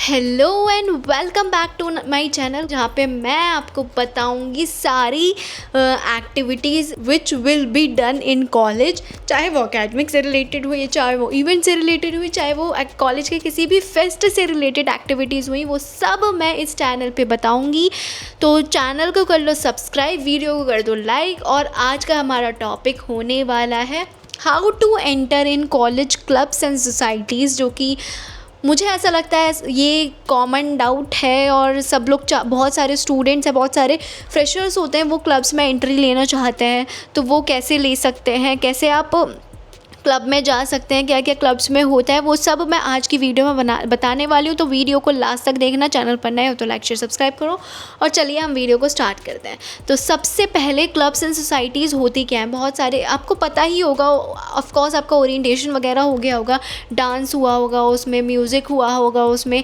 Hello and welcome back to my channel, जहाँ पे मैं आपको बताऊंगी सारी activities which will be done in college, चाहे वो एकेडमिक से रिलेटेड हुई, चाहे वो इवेंट से रिलेटेड हुई, चाहे वो कॉलेज के किसी भी फेस्ट से रिलेटेड एक्टिविटीज़ हुई, वो सब मैं इस चैनल पे बताऊंगी। तो चैनल को कर लो सब्सक्राइब, वीडियो को कर दो लाइक। और आज का हमारा टॉपिक होने वाला है how to enter in college clubs and societies, जो कि मुझे ऐसा लगता है ये कॉमन डाउट है और सब लोग बहुत सारे स्टूडेंट्स हैं, बहुत सारे फ्रेशर्स होते हैं, वो क्लब्स में एंट्री लेना चाहते हैं। तो वो कैसे ले सकते हैं, कैसे आप क्लब में जा सकते हैं, क्या क्या क्लब्स में होता है, वो सब मैं आज की वीडियो में बताने वाली हूँ। तो वीडियो को लास्ट तक देखना, चैनल पर नए हो तो लाइक शेयर सब्सक्राइब करो। और चलिए हम वीडियो को स्टार्ट करते हैं। तो सबसे पहले क्लब्स एंड सोसाइटीज़ होती क्या हैं, बहुत सारे आपको पता ही होगा। ऑफ कोर्स आपका ओरिएंटेशन वगैरह हो गया होगा, डांस हुआ होगा, उसमें म्यूज़िक हुआ होगा, उसमें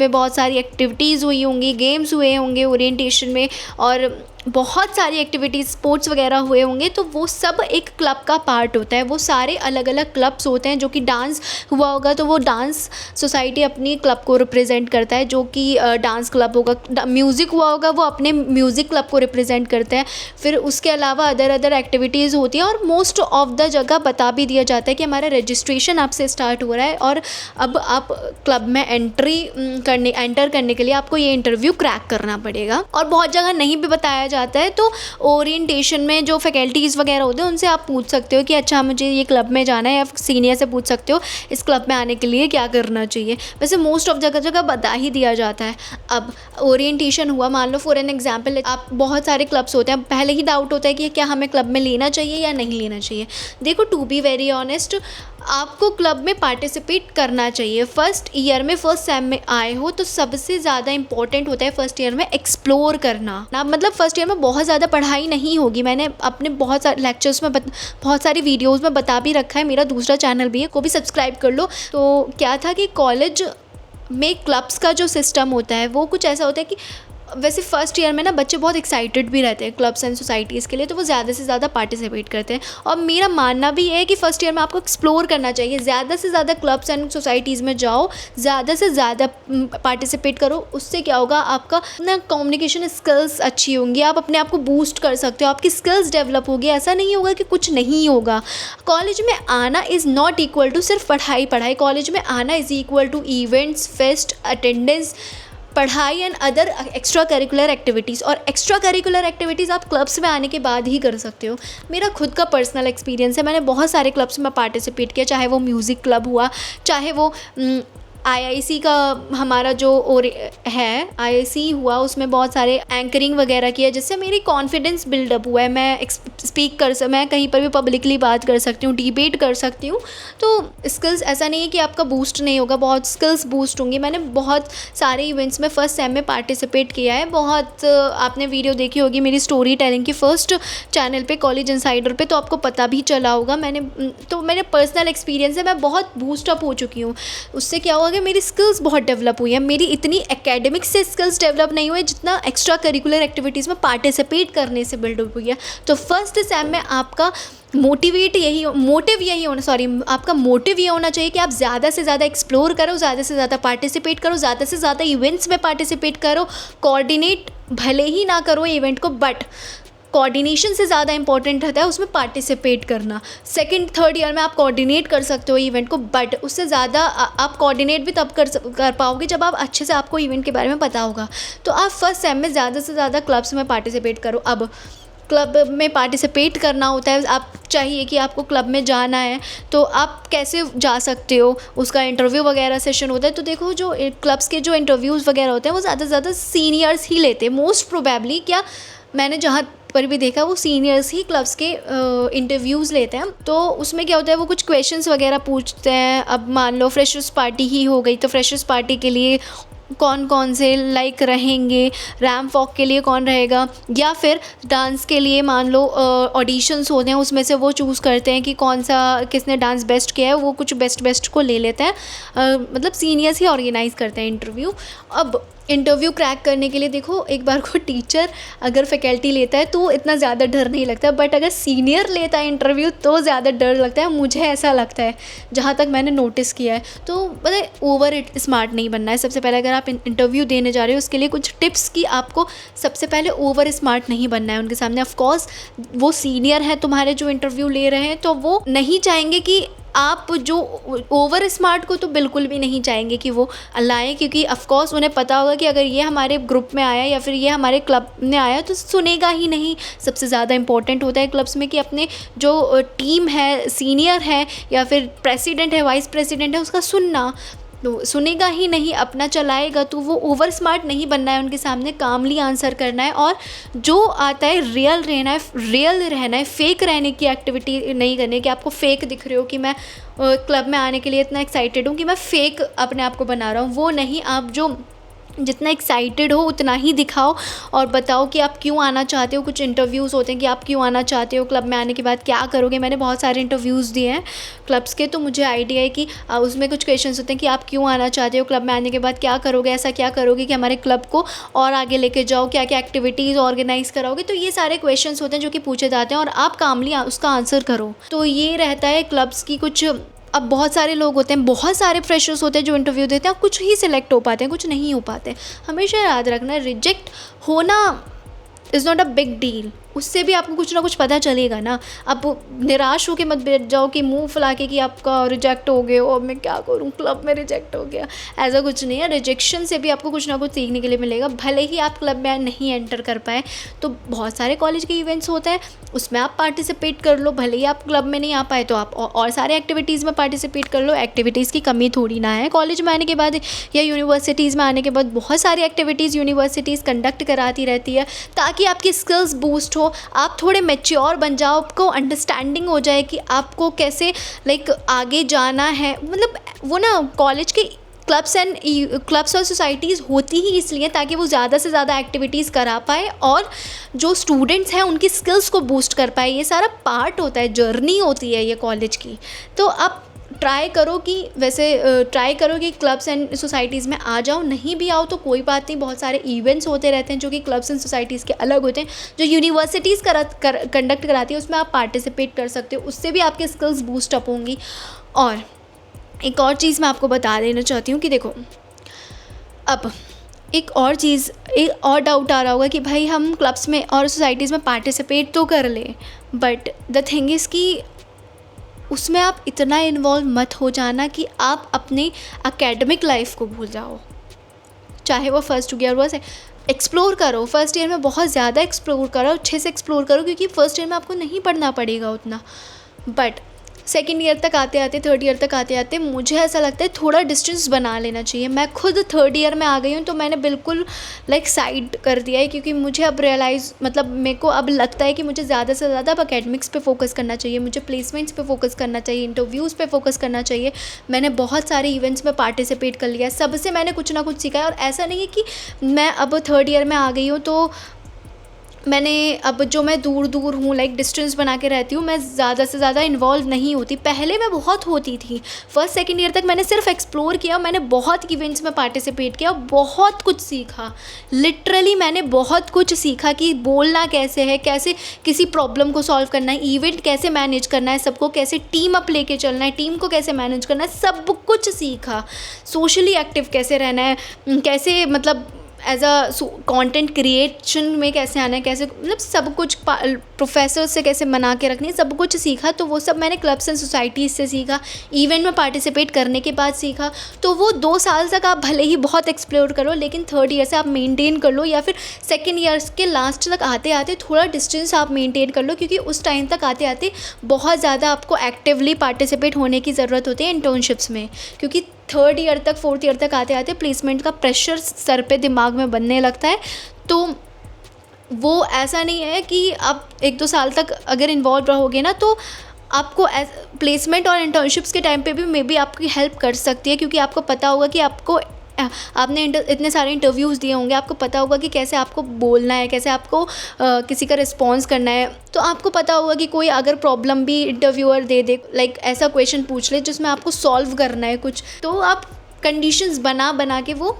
बहुत सारी एक्टिविटीज़ हुई होंगी, गेम्स हुए होंगे ओरिएंटेशन में, और बहुत सारी एक्टिविटीज़ स्पोर्ट्स वगैरह हुए होंगे। तो वो सब एक क्लब का पार्ट होता है। वो सारे अलग अलग क्लब्स होते हैं। जो कि डांस हुआ होगा तो वो डांस सोसाइटी अपनी क्लब को रिप्रेजेंट करता है, जो कि डांस क्लब होगा। म्यूज़िक हुआ होगा, वो अपने म्यूज़िक क्लब को रिप्रेजेंट करते हैं। फिर उसके अलावा अदर एक्टिविटीज़ होती हैं। और मोस्ट ऑफ द जगह बता भी दिया जाता है कि हमारा रजिस्ट्रेशन आपसे स्टार्ट हो रहा है और अब आप क्लब में एंटर करने के लिए आपको ये इंटरव्यू क्रैक करना पड़ेगा। और बहुत जगह नहीं भी बताया जाता है। तो ओरिएंटेशन में जो फैकल्टीज़ वगैरह होते हैं उनसे आप पूछ सकते हो कि अच्छा मुझे ये क्लब में जाना है, या सीनियर से पूछ सकते हो इस क्लब में आने के लिए क्या करना चाहिए। वैसे मोस्ट ऑफ जगह बता ही दिया जाता है। अब ओरिएंटेशन हुआ, मान लो फॉर एन एग्जांपल, आप बहुत सारे क्लब्स होते हैं, पहले ही डाउट होता है कि क्या हमें क्लब में लेना चाहिए या नहीं लेना चाहिए। देखो, टू बी वेरी ऑनेस्ट, आपको क्लब में पार्टिसिपेट करना चाहिए। फर्स्ट ईयर में, फर्स्ट सेम में आए हो तो सबसे ज़्यादा इंपॉर्टेंट होता है फर्स्ट ईयर में एक्सप्लोर करना ना। मतलब फर्स्ट ईयर में बहुत ज़्यादा पढ़ाई नहीं होगी। मैंने अपने बहुत सारे लेक्चर्स में बहुत सारी वीडियोस में बता भी रखा है। मेरा दूसरा चैनल भी है, को भी सब्सक्राइब कर लो। तो क्या था कि कॉलेज में क्लब्स का जो सिस्टम होता है वो कुछ ऐसा होता है कि वैसे फ़र्स्ट ईयर में ना बच्चे बहुत एक्साइटेड भी रहते हैं क्लब्स एंड सोसाइटीज़ के लिए, तो वो ज़्यादा से ज़्यादा पार्टिसिपेट करते हैं। और मेरा मानना भी है कि फ़र्स्ट ईयर में आपको एक्सप्लोर करना चाहिए, ज़्यादा से ज़्यादा क्लब्स एंड सोसाइटीज़ में जाओ, ज़्यादा से ज़्यादा पार्टिसिपेट करो। उससे क्या होगा, आपका ना कम्युनिकेशन स्किल्स अच्छी होंगी, आप अपने आप को बूस्ट कर सकते हो, आपकी स्किल्स डेवलप होगी। ऐसा नहीं होगा कि कुछ नहीं होगा। कॉलेज में आना इज़ नॉट इक्वल टू सिर्फ पढ़ाई। कॉलेज में आना is equal to events, fest, attendance, पढ़ाई and other extracurricular activities. और एक्स्ट्रा करिकुलर एक्टिविटीज़ आप क्लब्स में आने के बाद ही कर सकते हो। मेरा खुद का पर्सनल एक्सपीरियंस है, मैंने बहुत सारे क्लब्स में पार्टिसिपेट किया, चाहे वो म्यूज़िक क्लब हुआ, चाहे वो आईआईसी का हमारा जो है आईआईसी हुआ, उसमें बहुत सारे एंकरिंग वगैरह किया, जिससे मेरी कॉन्फिडेंस बिल्डअप हुआ है। मैं कहीं पर भी पब्लिकली बात कर सकती हूँ, डिबेट कर सकती हूँ। तो स्किल्स ऐसा नहीं है कि आपका बूस्ट नहीं होगा, बहुत स्किल्स बूस्ट होंगी। मैंने बहुत सारे इवेंट्स में फ़र्स्ट सेम में पार्टिसिपेट किया है। बहुत आपने वीडियो देखी होगी मेरी स्टोरी टेलिंग की फर्स्ट चैनल पे, कॉलेज इनसाइडर पे, तो आपको पता भी चला होगा। मेरे पर्सनल एक्सपीरियंस है, मैं बहुत बूस्टअप हो चुकी हूँ। उससे क्या हुआ कि मेरी स्किल्स बहुत डेवलप हुई है। मेरी इतनी एकेडमिक से स्किल्स डेवलप नहीं हुई जितना एक्स्ट्रा करिकुलर एक्टिविटीज़ में पार्टिसिपेट करने से बिल्डअप हुई है। तो फर्स्ट सेम में आपका मोटिव ये होना चाहिए कि आप ज़्यादा से ज़्यादा एक्सप्लोर करो, ज़्यादा से ज़्यादा पार्टिसिपेट करो, ज़्यादा से ज़्यादा इवेंट्स में पार्टिसिपेट करो। कोऑर्डिनेट भले ही ना करो इवेंट को, बट कोऑर्डिनेशन से ज़्यादा इंपॉर्टेंट रहता है उसमें पार्टिसिपेट करना। सेकंड थर्ड ईयर में आप कोऑर्डिनेट कर सकते हो इवेंट को, बट उससे ज़्यादा आप कोऑर्डिनेट भी तब कर पाओगे जब आप अच्छे से आपको इवेंट के बारे में पता होगा। तो आप फर्स्ट सेम में ज़्यादा से ज़्यादा क्लब्स में पार्टिसिपेट करो। अब क्लब में पार्टिसिपेट करना होता है, आप चाहिए कि आपको क्लब में जाना है तो आप कैसे जा सकते हो, उसका इंटरव्यू वगैरह सेशन होता है। तो देखो, जो क्लब्स के जो इंटरव्यूज़ वगैरह होते हैं वो ज़्यादा से ज़्यादा सीनियर्स ही लेते हैं मोस्ट प्रोबेबली। क्या मैंने जहाँ पर भी देखा, वो सीनियर्स ही क्लब्स के इंटरव्यूज़ लेते हैं। तो उसमें क्या होता है, वो कुछ क्वेश्चंस वगैरह पूछते हैं। अब मान लो फ्रेशर्स पार्टी ही हो गई, तो फ्रेशर्स पार्टी के लिए कौन कौन से लाइक रहेंगे, रैम्प वॉक के लिए कौन रहेगा, या फिर डांस के लिए मान लो ऑडिशंस होते हैं, उसमें से वो चूज़ करते हैं कि कौन सा किसने डांस बेस्ट किया है, वो कुछ बेस्ट को ले लेते हैं। मतलब सीनियर्स ही ऑर्गेनाइज़ करते हैं इंटरव्यू। अब इंटरव्यू क्रैक करने के लिए देखो, एक बार को टीचर अगर फैकल्टी लेता है तो इतना ज़्यादा डर नहीं लगता, बट अगर सीनियर लेता है इंटरव्यू तो ज़्यादा डर लगता है। मुझे ऐसा लगता है, जहाँ तक मैंने नोटिस किया है। तो मतलब ओवर स्मार्ट नहीं बनना है। सबसे पहले अगर आप इंटरव्यू देने जा रहे हो उसके लिए कुछ टिप्स कि आपको सबसे पहले ओवर स्मार्ट नहीं बनना है उनके सामने। ऑफ कोर्स वो सीनियर है तुम्हारे जो इंटरव्यू ले रहे हैं, तो वो नहीं चाहेंगे कि आप जो ओवर स्मार्ट को तो बिल्कुल भी नहीं चाहेंगे कि वो लाएँ, क्योंकि ऑफ कोर्स उन्हें पता होगा कि अगर ये हमारे ग्रुप में आया या फिर ये हमारे क्लब में आया तो सुनेगा ही नहीं। सबसे ज़्यादा इंपॉर्टेंट होता है क्लब्स में कि अपने जो टीम है, सीनियर है या फिर प्रेसिडेंट है, वाइस प्रेसिडेंट है, उसका सुनना। तो सुनेगा ही नहीं, अपना चलाएगा। तो वो ओवर स्मार्ट नहीं बनना है उनके सामने, कामली आंसर करना है और जो आता है रियल रहना है, फेक रहने की एक्टिविटी नहीं करनी है कि आपको फेक दिख रहे हो कि मैं क्लब में आने के लिए इतना एक्साइटेड हूँ कि मैं फेक अपने आप को बना रहा हूँ। वो नहीं, आप जो जितना एक्साइटेड हो उतना ही दिखाओ और बताओ कि आप क्यों आना चाहते हो। कुछ इंटरव्यूज़ होते हैं कि आप क्यों आना चाहते हो, क्लब में आने के बाद क्या करोगे। मैंने बहुत सारे इंटरव्यूज़ दिए हैं क्लब्स के, तो मुझे आइडिया है कि उसमें कुछ क्वेश्चंस होते हैं कि आप क्यों आना चाहते हो, क्लब में आने के बाद क्या करोगे, ऐसा क्या करोगे कि हमारे क्लब को और आगे लेके जाओ, क्या क्या एक्टिविटीज़ ऑर्गेनाइज़ कराओगे। तो ये सारे क्वेश्चंस होते हैं जो कि पूछे जाते हैं और आप कामली उसका आंसर करो। तो ये रहता है क्लब्स की कुछ। अब बहुत सारे लोग होते हैं, बहुत सारे फ्रेशर्स होते हैं जो इंटरव्यू देते हैं, कुछ ही सिलेक्ट हो पाते हैं, कुछ नहीं हो पाते। हमेशा याद रखना, रिजेक्ट होना is not a big deal, उससे भी आपको कुछ ना कुछ पता चलेगा ना। अब निराश होकर मत बैठ जाओ कि मुंह फुला के कि आपका रिजेक्ट हो गया और मैं क्या करूं, क्लब में रिजेक्ट हो गया। ऐसा कुछ नहीं है, रिजेक्शन से भी आपको कुछ ना कुछ सीखने के लिए मिलेगा। भले ही आप क्लब में नहीं एंटर कर पाए तो बहुत सारे कॉलेज के इवेंट्स होते हैं, उसमें आप पार्टिसिपेट कर लो। भले ही आप क्लब में नहीं आ पाए तो आप और सारे एक्टिविटीज़ में पार्टिसिपेट कर लो। एक्टिविटीज़ की कमी थोड़ी ना है, कॉलेज में आने के बाद या यूनिवर्सिटीज़ में आने के बाद बहुत सारी एक्टिविटीज़ यूनिवर्सिटीज़ कंडक्ट कराती रहती है ताकि आपकी स्किल्स बूस्ट हो, आप थोड़े मैच्योर बन जाओ, आपको अंडरस्टैंडिंग हो जाए कि आपको कैसे आगे जाना है। मतलब वो ना कॉलेज के क्लब्स और सोसाइटीज़ होती ही इसलिए ताकि वो ज़्यादा से ज़्यादा एक्टिविटीज़ करा पाए और जो स्टूडेंट्स हैं उनकी स्किल्स को बूस्ट कर पाए। ये सारा पार्ट होता है, जर्नी होती है ये कॉलेज की। तो आप ट्राई करो कि क्लब्स एंड सोसाइटीज़ में आ जाओ। नहीं भी आओ तो कोई बात नहीं, बहुत सारे इवेंट्स होते रहते हैं जो कि क्लब्स एंड सोसाइटीज़ के अलग होते हैं, जो यूनिवर्सिटीज़ कंडक्ट कराती है, उसमें आप पार्टिसिपेट कर सकते हो, उससे भी आपके स्किल्स बूस्ट अप होंगी। और एक और चीज़ मैं आपको बता देना चाहती हूँ कि देखो, अब एक और डाउट आ रहा होगा कि भाई हम क्लब्स में और सोसाइटीज़ में पार्टिसिपेट तो कर लें, बट द थिंग इज़ कि उसमें आप इतना इन्वॉल्व मत हो जाना कि आप अपने एकेडमिक लाइफ को भूल जाओ। चाहे वो फर्स्ट ईयर वो एक्सप्लोर करो, फर्स्ट ईयर में बहुत ज़्यादा एक्सप्लोर करो, अच्छे से एक्सप्लोर करो, क्योंकि फर्स्ट ईयर में आपको नहीं पढ़ना पड़ेगा उतना। बट सेकेंड ईयर तक आते आते, थर्ड ईयर तक आते आते मुझे ऐसा लगता है थोड़ा डिस्टेंस बना लेना चाहिए। मैं खुद थर्ड ईयर में आ गई हूँ तो मैंने बिल्कुल साइड कर दिया है, क्योंकि मुझे अब मेरे को अब लगता है कि मुझे ज़्यादा से ज़्यादा अब अकेडमिक्स पे फोकस करना चाहिए, मुझे प्लेसमेंट्स पे फोकस करना चाहिए, इंटरव्यूज़ पे फोकस करना चाहिए। मैंने बहुत सारे इवेंट्स में पार्टिसिपेट कर लिया, सबसे मैंने कुछ ना कुछ सीखा है। और ऐसा नहीं है कि मैं अब थर्ड ईयर में आ गई हूँ तो मैंने अब जो मैं दूर हूँ, डिस्टेंस बना के रहती हूँ, मैं ज़्यादा से ज़्यादा इन्वॉल्व नहीं होती। पहले मैं बहुत होती थी, फर्स्ट सेकंड ईयर तक मैंने सिर्फ एक्सप्लोर किया, मैंने बहुत इवेंट्स में पार्टिसिपेट किया, बहुत कुछ सीखा। लिटरली मैंने बहुत कुछ सीखा कि बोलना कैसे है, कैसे किसी प्रॉब्लम को सॉल्व करना है, इवेंट कैसे मैनेज करना है, सबको कैसे टीम अप लेके चलना है, टीम को कैसे मैनेज करना है, सब कुछ सीखा। सोशली एक्टिव कैसे रहना है, कैसे एज अ कंटेंट क्रिएशन में कैसे आना है, कैसे सब कुछ प्रोफेसर से कैसे बना के रखनी है, सब कुछ सीखा। तो वो सब मैंने क्लब्स एंड सोसाइटीज़ से सीखा, इवेंट में पार्टिसिपेट करने के बाद सीखा। तो वो 2 साल तक आप भले ही बहुत एक्सप्लोर करो, लेकिन थर्ड ईयर से आप मेंटेन कर लो, या फिर सेकेंड ईयर्स के लास्ट तक आते आते थोड़ा डिस्टेंस आप मेंटेन कर लो, क्योंकि उस टाइम तक आते आते बहुत ज़्यादा आपको एक्टिवली पार्टिसिपेट होने की ज़रूरत होती है इंटर्नशिप्स में। क्योंकि थर्ड ईयर तक, फोर्थ ईयर तक आते आते प्लेसमेंट का प्रेशर सर पे दिमाग में बनने लगता है। तो वो ऐसा नहीं है कि आप 1-2 साल तक अगर इन्वॉल्व रहोगे ना तो आपको प्लेसमेंट और इंटर्नशिप्स के टाइम पे भी मे बी आपकी हेल्प कर सकती है, क्योंकि आपको पता होगा कि आपने इतने सारे इंटरव्यूज़ दिए होंगे, आपको पता होगा कि कैसे आपको बोलना है, कैसे आपको किसी का रिस्पॉन्स करना है। तो आपको पता होगा कि कोई अगर प्रॉब्लम भी इंटरव्यूअर दे ऐसा क्वेश्चन पूछ ले जिसमें आपको सॉल्व करना है कुछ, तो आप कंडीशंस बना के वो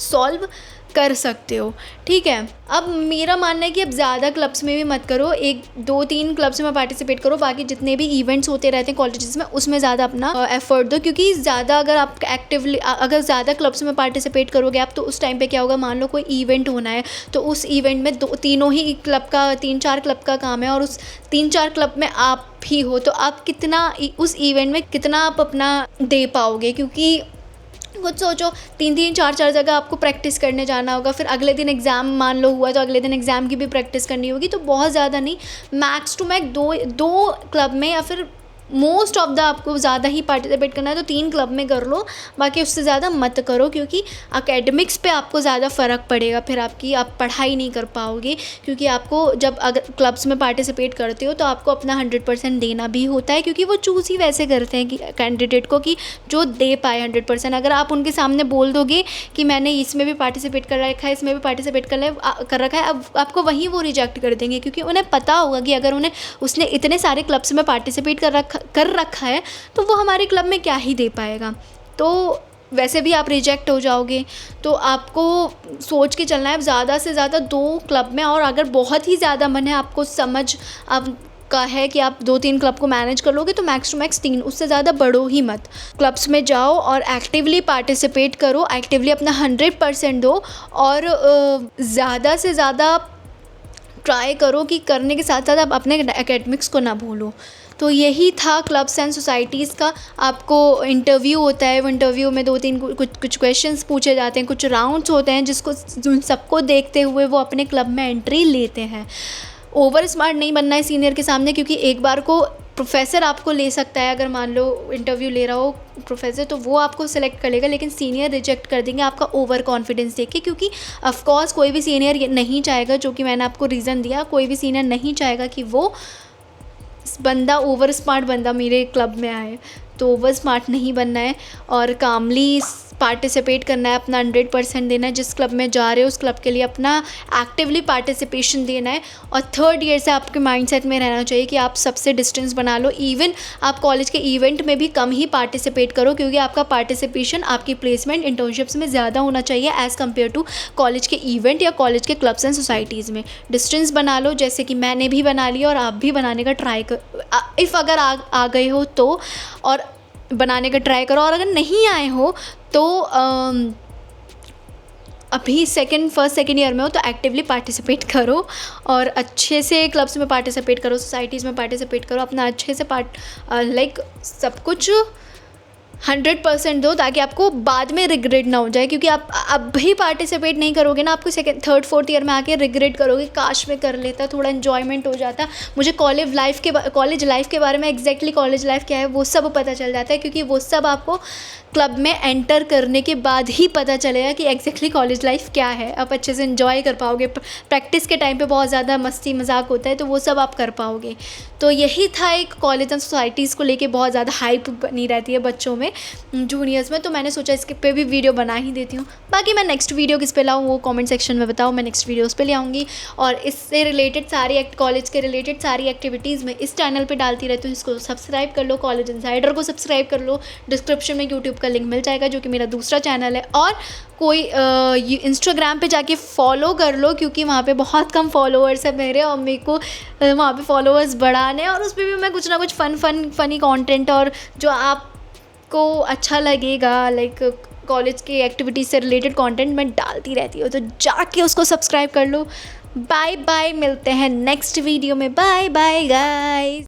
सॉल्व कर सकते हो, ठीक है। अब मेरा मानना है कि अब ज़्यादा क्लब्स में भी मत करो, 1-2-3 क्लब्स में पार्टिसिपेट करो, बाकी जितने भी इवेंट्स होते रहते हैं कॉलेजेस में उसमें ज़्यादा अपना एफर्ट दो, क्योंकि ज़्यादा अगर आप एक्टिवली अगर ज़्यादा क्लब्स में पार्टिसिपेट करोगे आप, तो उस टाइम पे क्या होगा, मान लो कोई इवेंट होना है तो उस इवेंट में 3-4 क्लब का काम है और उस 3-4 क्लब में आप भी हो, तो आप कितना उस इवेंट में कितना आप अपना दे पाओगे, क्योंकि खुद सोचो 3-3 4-4 जगह आपको प्रैक्टिस करने जाना होगा, फिर अगले दिन एग्ज़ाम मान लो हुआ तो अगले दिन एग्ज़ाम की भी प्रैक्टिस करनी होगी, तो बहुत ज़्यादा नहीं, मैक्स टू मैक्स दो क्लब में या फिर मोस्ट ऑफ द आपको ज़्यादा ही पार्टिसिपेट करना है तो 3 क्लब में कर लो, बाकी उससे ज़्यादा मत करो, क्योंकि एकेडमिक्स पे आपको ज़्यादा फ़र्क पड़ेगा, फिर आप पढ़ाई नहीं कर पाओगे, क्योंकि आपको जब अगर क्लब्स में पार्टिसिपेट करते हो तो आपको अपना 100% देना भी होता है, क्योंकि वो चूज़ ही वैसे करते हैं कि कैंडिडेट को कि जो दे पाए 100%। अगर आप उनके सामने बोल दोगे कि मैंने इसमें भी पार्टिसिपेट कर रखा है, इसमें भी पार्टिसिपेट कर रखा है, अब आपको वहीं वो रिजेक्ट कर देंगे, क्योंकि उन्हें पता होगा कि अगर उसने इतने सारे क्लब्स में पार्टिसिपेट कर रखा है तो वो हमारे क्लब में क्या ही दे पाएगा, तो वैसे भी आप रिजेक्ट हो जाओगे। तो आपको सोच के चलना है ज़्यादा से ज़्यादा 2 क्लब में, और अगर बहुत ही ज़्यादा मन है आपको समझ का है कि आप 2-3 क्लब को मैनेज कर लोगे तो मैक्स टू मैक्स 3, उससे ज़्यादा बढ़ो ही मत। क्लब्स में जाओ और एक्टिवली पार्टिसिपेट करो, एक्टिवली अपना 100% दो, और ज़्यादा से ज़्यादा ट्राई करो कि करने के साथ साथ आप अपने एकेडमिक्स को ना भूलो। तो यही था क्लब्स एंड सोसाइटीज़ का। आपको इंटरव्यू होता है, वो इंटरव्यू में 2-3 कुछ क्वेश्चंस पूछे जाते हैं, कुछ राउंड्स होते हैं जिन सबको देखते हुए वो अपने क्लब में एंट्री लेते हैं। ओवर स्मार्ट नहीं बनना है सीनियर के सामने, क्योंकि एक बार को प्रोफेसर आपको ले सकता है, अगर मान लो इंटरव्यू ले रहा हो प्रोफेसर तो वो आपको सेलेक्ट कर लेगा, लेकिन सीनियर रिजेक्ट कर देंगे आपका ओवर कॉन्फिडेंस देख के, क्योंकि ऑफ कोर्स कोई भी सीनियर ये नहीं चाहेगा, जो कि मैंने आपको रीज़न दिया, कोई भी सीनियर नहीं चाहेगा कि वो बंदा ओवर स्मार्ट बंदा मेरे क्लब में आए। तो ओवर स्मार्ट नहीं बनना है और कामली पार्टिसिपेट करना है, अपना 100% देना है। जिस क्लब में जा रहे हो उस क्लब के लिए अपना एक्टिवली पार्टिसिपेशन देना है। और 3rd ईयर से आपके माइंडसेट में रहना चाहिए कि आप सबसे डिस्टेंस बना लो। इवन आप कॉलेज के इवेंट में भी कम ही पार्टिसिपेट करो, क्योंकि आपका पार्टिसिपेशन आपकी प्लेसमेंट इंटर्नशिप्स में ज़्यादा होना चाहिए एज़ कम्पेयर टू कॉलेज के इवेंट या कॉलेज के क्लब्स एंड सोसाइटीज़ में। डिस्टेंस बना लो, जैसे कि मैंने भी बना लिया और आप भी बनाने का ट्राई कर, इफ़ अगर आ गए हो तो, और बनाने का ट्राई करो। और अगर नहीं आए हो तो अभी फर्स्ट सेकेंड ईयर में हो तो एक्टिवली पार्टिसिपेट करो और अच्छे से क्लब्स में पार्टिसिपेट करो, सोसाइटीज़ में पार्टिसिपेट करो, अपना अच्छे से सब कुछ 100% दो, ताकि आपको बाद में रिग्रेट ना हो जाए। क्योंकि आप अब भी पार्टिसिपेट नहीं करोगे ना, आपको 2nd 3rd 4th ईयर में आके रिग्रेट करोगे, काश में कर लेता, थोड़ा इन्जॉयमेंट हो जाता। मुझे कॉलेज लाइफ के बारे में एग्जैक्टली कॉलेज लाइफ क्या है वो सब पता चल जाता है, क्योंकि वो सब आपको क्लब में एंटर करने के बाद ही पता चलेगा कि एग्जैक्टली कॉलेज लाइफ क्या है। आप अच्छे से इन्जॉय कर पाओगे। प्रैक्टिस के टाइम पे बहुत ज़्यादा मस्ती मजाक होता है, तो वो सब आप कर पाओगे। तो यही था, एक कॉलेज एंड सोसाइटीज़ को लेके बहुत ज़्यादा हाइप बनी रहती है बच्चों में, जूनियर्स में। तो मैंने सोचा इसके पे भी वीडियो बना ही देती हूँ। बाकी मैं नेक्स्ट वीडियो किस पे लाऊँ वो कमेंट सेक्शन में बताओ, मैं नेक्स्ट वीडियो उस पे ले आऊँगी। और इससे रिलेटेड कॉलेज के रिलेटेड सारी एक्टिविटीज़ मैं इस चैनल पे डालती रहती हूँ। इसको सब्सक्राइब कर लो, कॉलेज इनसाइडर को सब्सक्राइब कर लो। डिस्क्रिप्शन में यूट्यूब का लिंक मिल जाएगा, जो कि मेरा दूसरा चैनल है। और कोई इंस्टाग्राम पे जाके फॉलो कर लो, क्योंकि वहाँ पे बहुत कम फॉलोअर्स है मेरे, और मेरे को वहाँ पे फॉलोअर्स बढ़ाने हैं। और उस पर भी मैं कुछ ना कुछ फनी कंटेंट और जो आपको अच्छा लगेगा, लाइक कॉलेज की एक्टिविटीज़ से रिलेटेड कंटेंट मैं डालती रहती हूँ। तो जाके उसको सब्सक्राइब कर लो। बाय बाय, मिलते हैं नेक्स्ट वीडियो में। Bye bye guys.